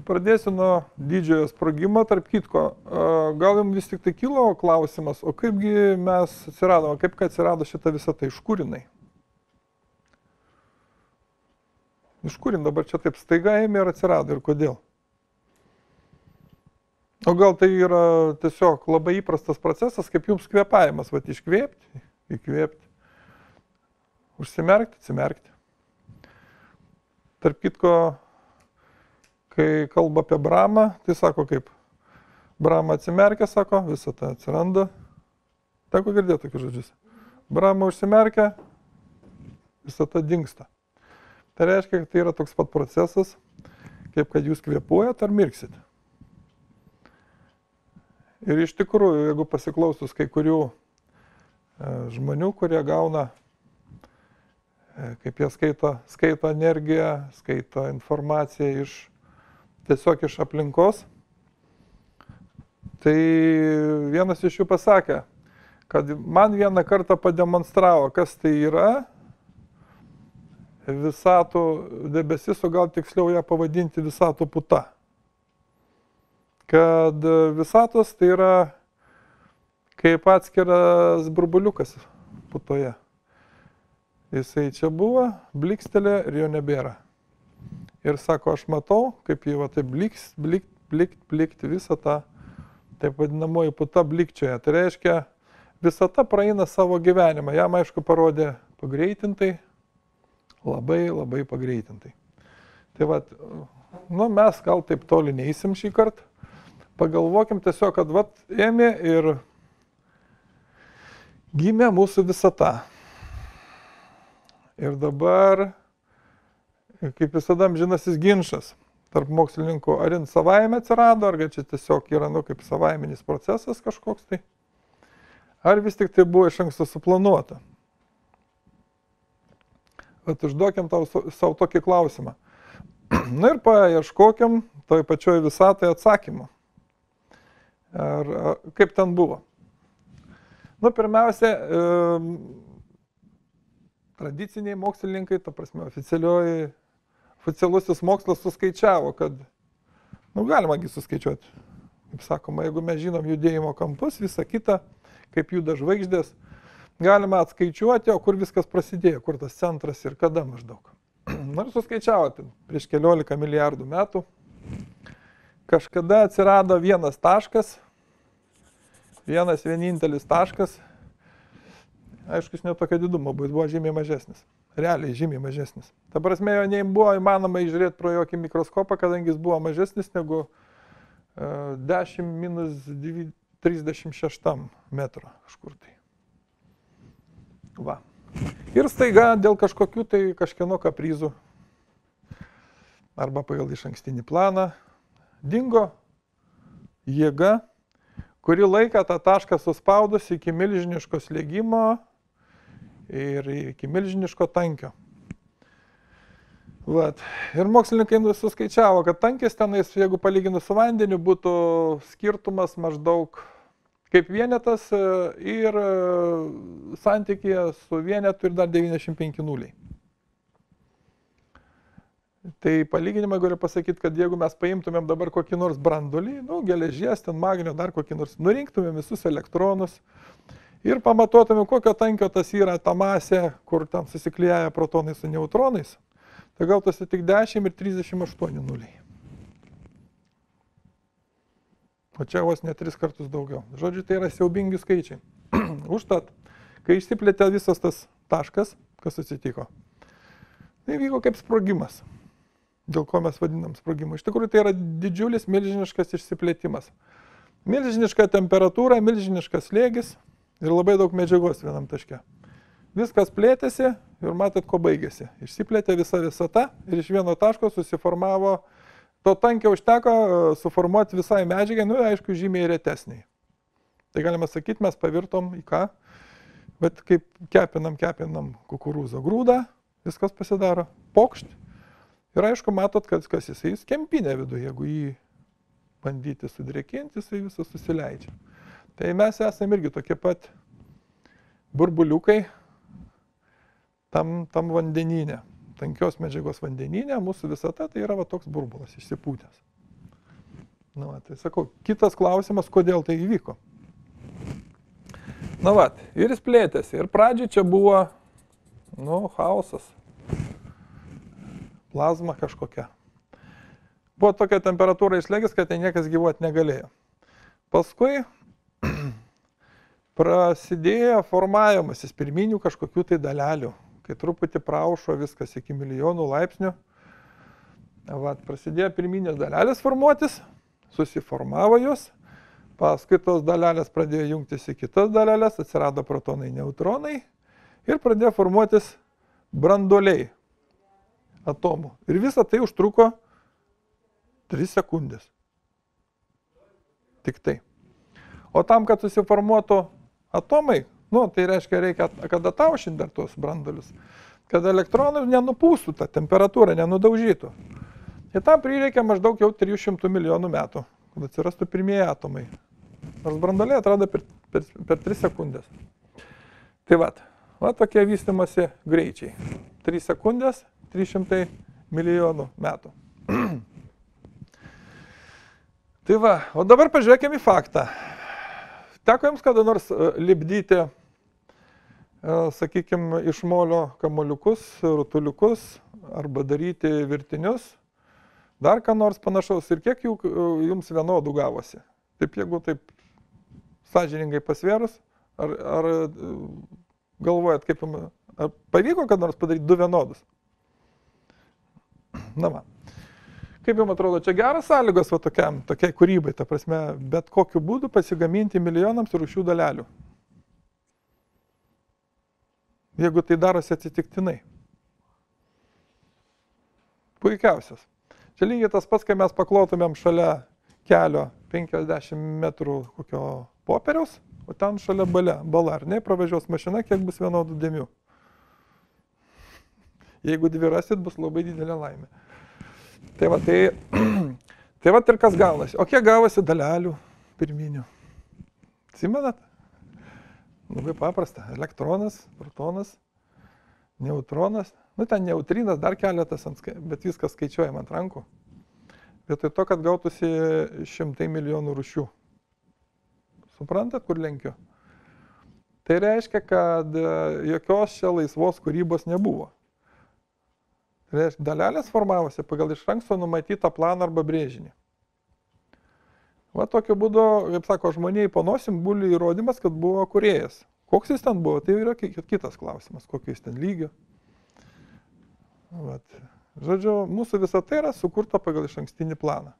Pradėsiu nuo didžiojo sprogimo, tarp kitko. Gal jums vis tik tai kilo klausimas, o kaipgi mes atsiradome, kaip atsirado šita visata, iš kur jinai? Iš kur jin dabar čia taip staiga ėmė ir atsirado ir kodėl? O gal tai yra tiesiog labai įprastas procesas, kaip jums kvėpavimas, vat iškvėpti, įkvėpti, užsimerkti, atsimerkti. Tarp kitko, kai kalba apie Bramą, tai sako kaip Brama atsimerkia, sako, visata atsiranda. Teko girdėti tokius žodžius. Brama užsimerkia, visata dingsta. Tai reiškia, kad tai yra toks pat procesas, kaip kad jūs kvėpuojat ar mirksit. Ir iš tikrųjų, jeigu pasiklausus kai kurių žmonių, kurie gauna, kaip jie skaito energiją, skaito informaciją tiesiog iš aplinkos, tai vienas iš jų pasakė, kad man vieną kartą pademonstravo, kas tai yra visatų debesis, o gal tiksliau ją pavadinti visatų puta. Kad visatos tai yra kaip atskiras burbuliukas putoje. Jisai čia buvo, blikstelė ir jo nebėra. Ir sako, aš matau, kaip jį va taip blikti visą tą, taip vadinamoji puta blikčioje. Tai reiškia, visata praeina savo gyvenimą. Jam, aišku, parodė pagreitintai, labai pagreitintai. Tai va, mes gal taip toli neįsim šį kartą. Pagalvokim tiesiog, kad va, ėmė ir gimė mūsų visata. Ir dabar, kaip visada, amžinasis ginčas tarp mokslininkų, ar jin savaime atsirado, ar čia tiesiog yra, kaip savaiminis procesas kažkoks tai, ar vis tik tai buvo iš anksto suplanuota. Bet užduokim savo tokį klausimą. Na ir paieškokim toj pačioj visatai atsakymą. Kaip ten buvo? Pirmiausia, tradiciniai mokslininkai, ta prasme, oficialusis mokslas suskaičiavo, kad, galimagi suskaičiuoti, kaip sakoma, jeigu mes žinom judėjimo kampus, visą kitą, kaip juda žvaigždės, galima atskaičiuoti, o kur viskas prasidėjo, kur tas centras ir kada maždaug. Ir suskaičiavo, prieš 14 milijardų metų, kažkada atsirado vienas taškas, vienas vienintelis taškas, aišku, jis netokio didumo, bet buvo žymiai mažesnis. Realiai žymiai mažesnis. Ta prasme, jo nebuvo įmanoma įžiūrėti pro jokį mikroskopą, kadangi jis buvo mažesnis negu 10-36 metro kažkur tai. Va. Ir staiga dėl kažkokių tai kažkieno kaprizų arba pagal išankstinį planą dingo jėga, kuri laiką tą tašką suspaudus iki milžiniško slėgimo ir iki milžiniško tankio. Vat. Ir mokslininkai suskaičiavo, kad tankis tenais, jeigu palyginus su vandeniu, būtų skirtumas maždaug kaip vienetas ir santykėje su vienetu ir dar 95 nuliai. Tai palyginimai galiu pasakyti, kad jeigu mes paimtumėm dabar kokį nors brandolį, geležies, ten magnio, dar kokį nors, nurinktumėm visus elektronus ir pamatuotumėm, kokio tankio tas yra ta masė, kur ten susiklijuoja protonai su neutronais, tai gautųsi tik 10 ir 38 nuliai. O čia vos ne 3 kartus daugiau. Žodžiu, tai yra siaubingi skaičiai. Užtat, kai išsiplėtė visas tas taškas, kas atsitiko, tai vyko kaip sprogimas. Dėl ko mes vadinam sprogimu. Iš tikrųjų, tai yra didžiulis, milžiniškas išsiplėtimas. Milžiniška temperatūra, milžiniškas slėgis ir labai daug medžiagos vienam taške. Viskas plėtėsi ir matot, ko baigėsi. Išsiplėtė visa visata ir iš vieno taško susiformavo, to tankio užteko suformuoti visai medžiagai, aišku, žymiai retesniai. Tai galima sakyti, mes pavirtom į ką, bet kaip kepinam kukurūzo grūdą, viskas pasidaro pokšt. Ir aišku, matot, kad kas jisai kempinė viduje, jeigu jį bandyti sudrėkinti, jisai visas susileidžia. Tai mes esame irgi tokie pat burbuliukai tam vandenyne, tankios medžiagos vandenyne, mūsų visata tai yra va toks burbulas išsipūtęs. Nu, va, tai sakau, kitas klausimas, kodėl tai įvyko. Na, va, ir jis plėtėsi. Ir pradžiai čia buvo, nu, chaosas. Plazma kažkokia. Buvo tokia temperatūra išlėgis, kad ten niekas gyvuoti negalėjo. Paskui prasidėjo formavimasis pirminių kažkokių tai dalelių, kai truputį praušo viskas iki milijonų laipsnių. Va, prasidėjo pirminės dalelės formuotis, susiformavo jos, paskui tos dalelės pradėjo jungtis į kitas dalelės, atsirado protonai, neutronai ir pradėjo formuotis branduoliai atomų. Ir visa tai užtruko 3 sekundės. Tik tai. O tam, kad susiformuotų atomai, nu, tai reiškia, reikia, kad ataušinti dar tuos branduolius, kad elektronai nenupūstų tą temperatūrą, nenudaužytų. Ir tam prireikia maždaug jau 300 milijonų metų, kad atsirastų pirmieji atomai. Nors branduoliai atrado per 3 sekundės. Tai va tokie vystimosi greičiai. 3 sekundės, 300 milijonų metų. Tai va, o dabar pažiūrėkime į faktą. Teko jums kada nors lipdyti, sakykime, iš molio kamuoliukus, rutuliukus arba daryti virtinius, dar ką nors panašaus ir kiek jums vienodų gavosi? Taip, jeigu taip sąžiningai pasvėrus, ar galvojat, kaip ar pavyko kad nors padaryti 2 vienodus? Na va. Kaip jums atrodo, čia geras sąlygos va tokiai kūrybai, ta prasme, bet kokiu būdu pasigaminti milijonams rūšių dalelių. Jeigu tai darosi atsitiktinai. Puikiausias. Čia lygiai tas pats, kai mes paklotumėm šalia kelio 50 metrų kokio popieriaus, o ten šalia bala, ar ne, pravažiuos mašina, kiek bus vienodų dėmių. Jeigu 2 rasit, bus labai didelė laimė. Tai va ir kas gavosi. O kiek gavosi dalelių pirminių? Atsimenat? Labai paprasta. Elektronas, protonas, neutronas. Nu, ten neutrinas, dar keletas, bet viskas skaičiuojama ant rankų. Vietoj to, kad gautųsi 100 milijonų rūšių. Suprantat, kur lenkiu? Tai reiškia, kad jokios čia laisvos kūrybos nebuvo. Tai reiškia, dalelės formavosi pagal iš anksto numatytą planą arba brėžinį. Va tokiu būdu, kaip sako, žmonijai po nosim guli įrodymas, kad buvo kūrėjas. Koks jis ten buvo, tai yra kitas klausimas, kokio jis ten lygio. Vat. Žodžiu, mūsų visa tai yra sukurta pagal iš ankstinį planą.